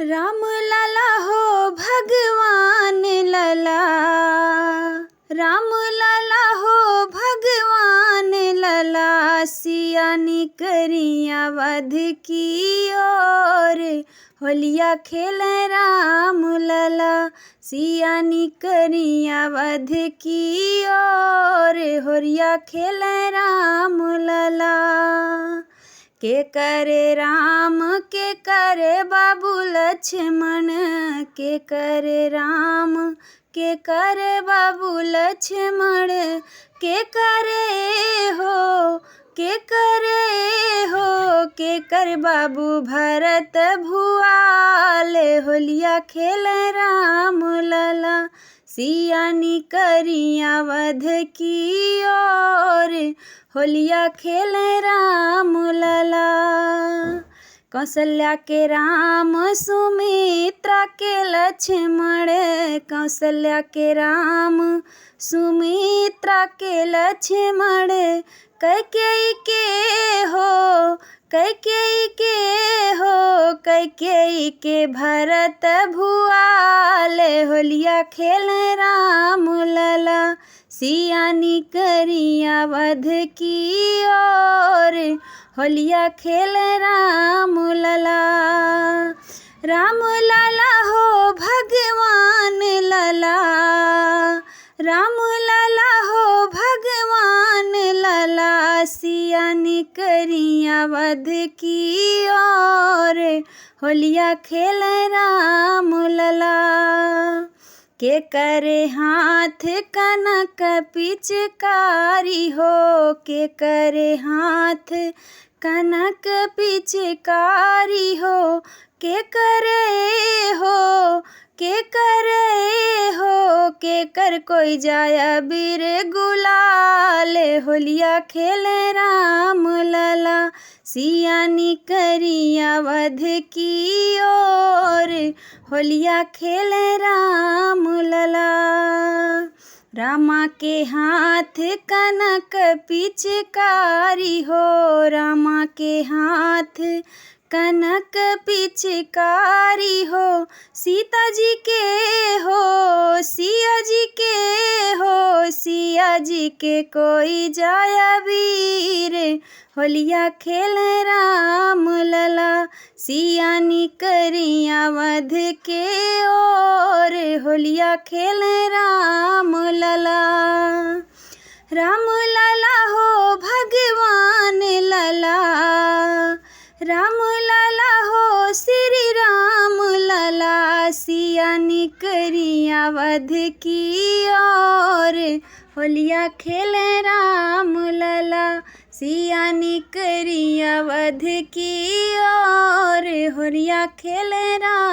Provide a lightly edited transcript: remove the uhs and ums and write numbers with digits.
राम लला हो भगवान लला, राम लला हो भगवान लला, सियानी करिया वध की ओर, होलिया खेल राम लला, सियानी करिया वध की ओर, होलिया खेल राम लला। के करे राम के करे बाबू लक्ष्मण, के करे राम के करे बाबू लक्ष्मण, के करे हो के करे हो, के कर बाबू भरत भुआल, होलिया खेल राम लला, सियानी करिया वध की ओर, होलिया खेल राम लला। कौशल्या के राम सुमित्रा के लक्ष्मण, कौशल्या के राम सुमित्रा के लक्ष्मण, कैकेयी के हो कैकेयी के हो, कैकेयी के भरत भुआल, होलिया खेल राम लला, सियानी करिया वध की ओर, होलिया खेल राम लला। राम लला हो भगवान लला, राम लला हो भगवान लला, सियानी करिया वध की ओर, होलिया खेल राम लला। के करे हाथ कनक पिचकारी हो, के करे हाथ कनक पिचकारी हो, के करे हो के करे हो, के कर कोई जाया बीर गुलाल, होलिया खेल राम लला, सियानी करिया वध की ओर, होलिया खेल राम लला। रामा के हाथ कनक पिचकारी हो, रामा के हाथ कनक पिचकारी हो, सीता जी के हो सिया जी के हो, सिया जी के कोई जाया वीर, होलिया खेल राम लला, सियानी करिया वध के ओर, होलिया खेल राम लला। राम लला हो भगवान लला, राम लला हो श्री राम लला, सियानी करिया वध की ओर, होलिया खेल राम लला, सियानी करिया वध की ओर, होलिया खेल राम